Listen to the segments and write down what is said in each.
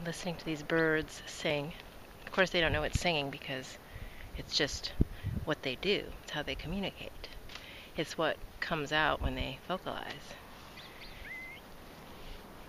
listening to these birds sing. Of course, they don't know it's singing because it's just what they do. It's how they communicate. It's what comes out when they vocalize.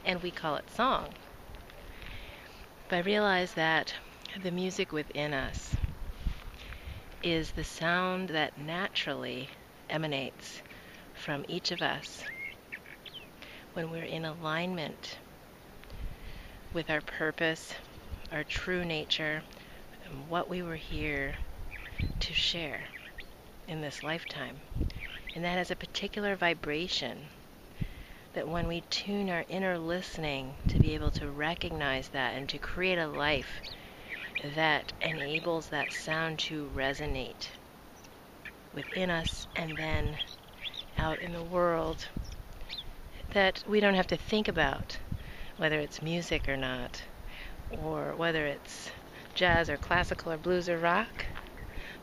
And we call it song. But I realize that the music within us is the sound that naturally emanates from each of us when we're in alignment with our purpose, our true nature, and what we were here to share in this lifetime. And that has a particular vibration that when we tune our inner listening to be able to recognize that and to create a life that enables that sound to resonate within us and then out in the world, that we don't have to think about whether it's music or not, or whether it's jazz or classical or blues or rock.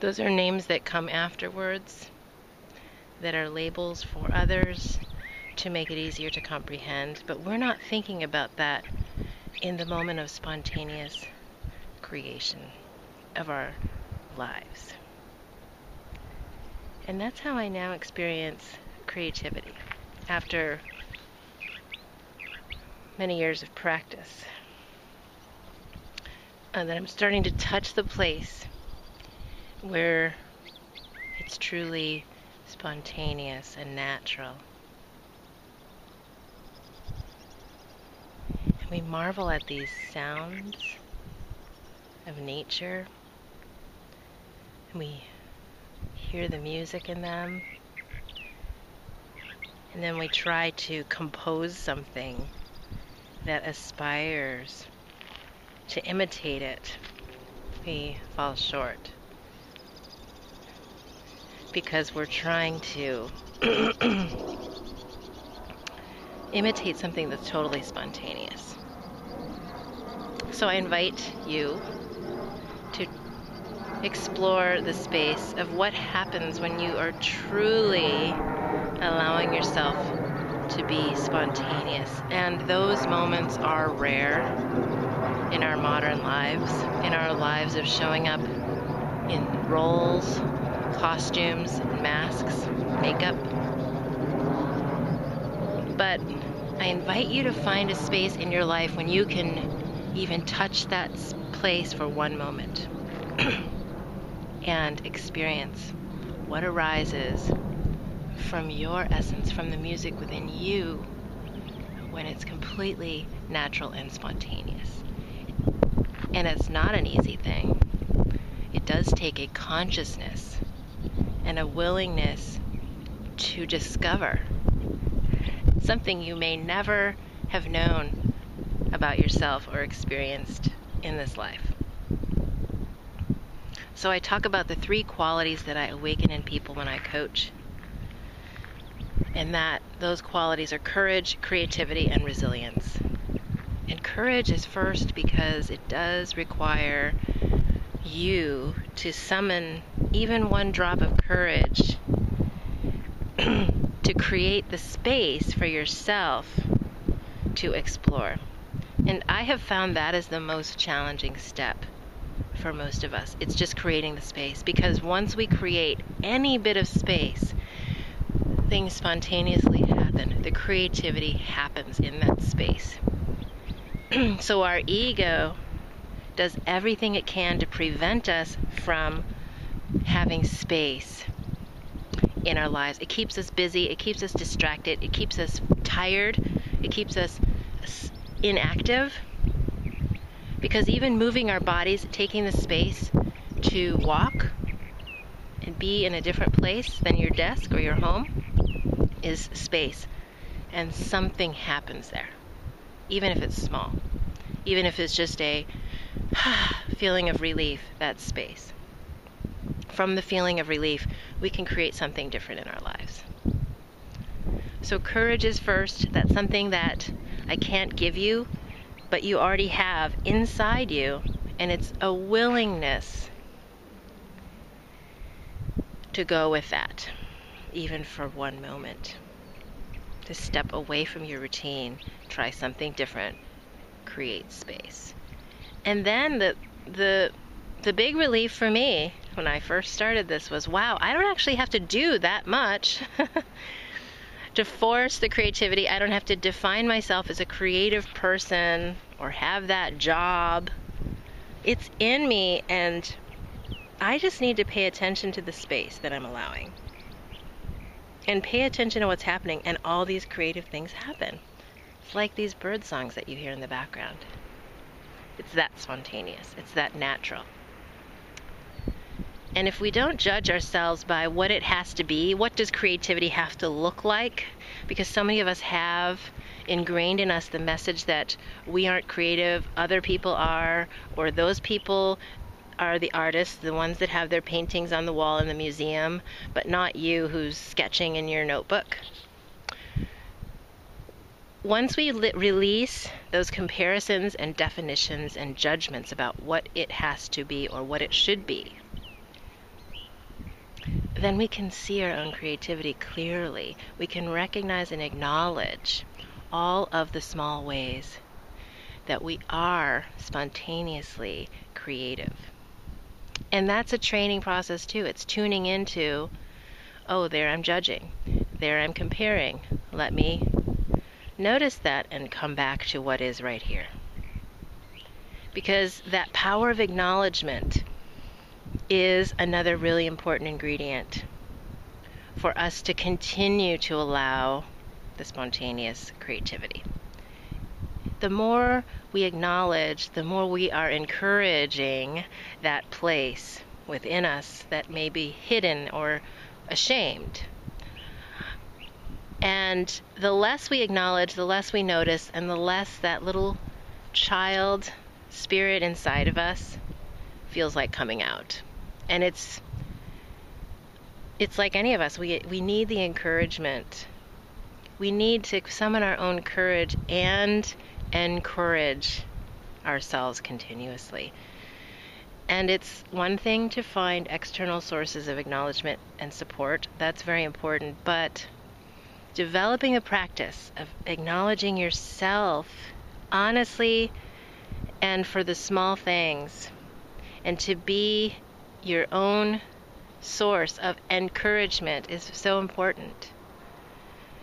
Those are names that come afterwards, that are labels for others to make it easier to comprehend, but we're not thinking about that in the moment of spontaneous creation of our lives. And that's how I now experience creativity after many years of practice. And that I'm starting to touch the place where it's truly spontaneous and natural. And we marvel at these sounds of nature, and we hear the music in them, and then we try to compose something that aspires to imitate it. We fall short because we're trying to imitate something that's totally spontaneous. So I invite you to explore the space of what happens when you are truly allowing yourself to be spontaneous. And those moments are rare in our modern lives, in our lives of showing up in roles, costumes, masks, makeup. But I invite you to find a space in your life when you can even touch that place for one moment and experience what arises from your essence, from the music within you, when it's completely natural and spontaneous. And it's not an easy thing. It does take a consciousness and a willingness to discover something you may never have known about yourself or experienced in this life. So I talk about the 3 qualities that I awaken in people when I coach, and that those qualities are courage, creativity, and resilience. And courage is first because it does require you to summon even one drop of courage to create the space for yourself to explore. And I have found that is the most challenging step for most of us. It's just creating the space, because once we create any bit of space, things spontaneously happen. The creativity happens in that space. So our ego does everything it can to prevent us from having space in our lives. It keeps us busy, it keeps us distracted, it keeps us tired, it keeps us inactive. Because even moving our bodies, taking the space to walk and be in a different place than your desk or your home is space. And something happens there, even if it's small. Even if it's just a feeling of relief, that's space. From the feeling of relief, we can create something different in our lives. So courage is first. That's something that I can't give you, but you already have inside you, and it's a willingness to go with that, even for one moment. To step away from your routine, try something different, create space. And then the big relief for me when I first started this was, wow, I don't actually have to do that much to force the creativity. I don't have to define myself as a creative person or have that job. It's in me, and I just need to pay attention to the space that I'm allowing. And pay attention to what's happening, and all these creative things happen. It's like these bird songs that you hear in the background. It's that spontaneous. It's that natural. And if we don't judge ourselves by what it has to be, what does creativity have to look like? Because so many of us have ingrained in us the message that we aren't creative, other people are, or those people are the artists, the ones that have their paintings on the wall in the museum, but not you who's sketching in your notebook. Once we release those comparisons and definitions and judgments about what it has to be or what it should be, then we can see our own creativity clearly. We can recognize and acknowledge all of the small ways that we are spontaneously creative. And that's a training process too. It's tuning into, oh, there I'm judging, there I'm comparing. Let me notice that and come back to what is right here. Because that power of acknowledgement is another really important ingredient for us to continue to allow the spontaneous creativity. The more we acknowledge, the more we are encouraging that place within us that may be hidden or ashamed. And the less we acknowledge, the less we notice, and the less that little child spirit inside of us feels like coming out. And it's like any of us, we need the encouragement. We need to summon our own courage and encourage ourselves continuously. And it's one thing to find external sources of acknowledgement and support. That's very important. But developing a practice of acknowledging yourself honestly and for the small things, and to be your own source of encouragement is so important.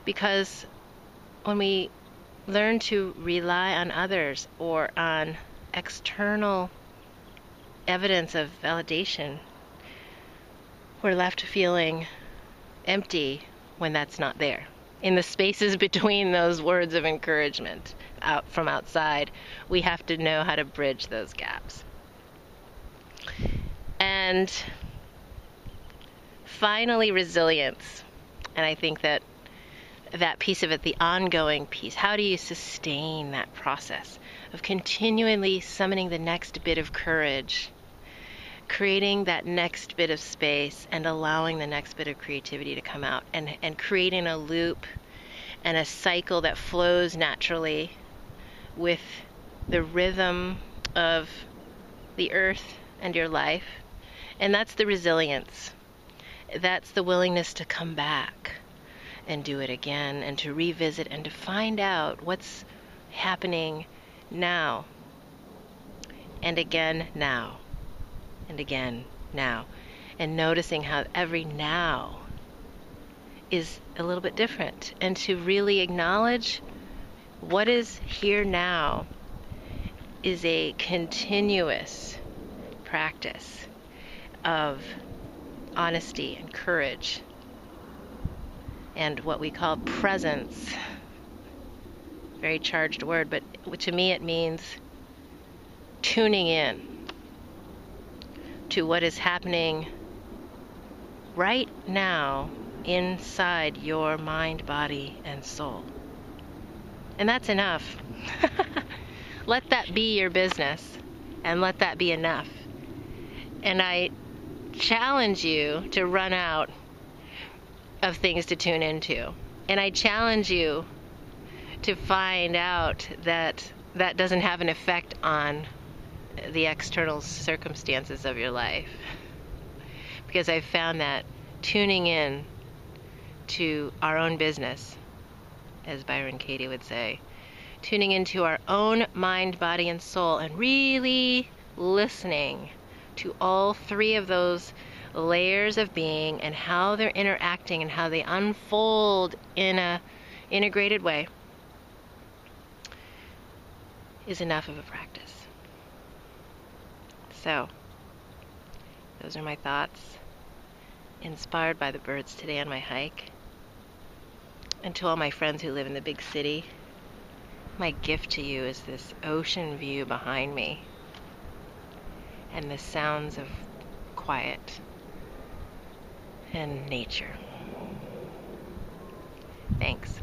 Because when we learn to rely on others or on external evidence of validation, we're left feeling empty when that's not there. In the spaces between those words of encouragement out from outside, we have to know how to bridge those gaps. And finally, resilience. And I think that piece of it, the ongoing piece, how do you sustain that process of continually summoning the next bit of courage, creating that next bit of space, and allowing the next bit of creativity to come out, and creating a loop and a cycle that flows naturally with the rhythm of the earth and your life. And that's the resilience. That's the willingness to come back and do it again, and to revisit and to find out what's happening now, and again now, and again now, and noticing how every now is a little bit different, and to really acknowledge what is here now is a continuous practice of honesty and courage and what we call presence. Very charged word, but to me it means tuning in to what is happening right now inside your mind, body, and soul. And that's enough. Let that be your business, and let that be enough. And I challenge you to run out of things to tune into. And I challenge you to find out that that doesn't have an effect on the external circumstances of your life. Because I've found that tuning in to our own business, as Byron Katie would say, tuning into our own mind, body, and soul, and really listening to all three of those layers of being and how they're interacting and how they unfold in a integrated way is enough of a practice. So, those are my thoughts, inspired by the birds today on my hike. And to all my friends who live in the big city, my gift to you is this ocean view behind me and the sounds of quiet and nature. Thanks.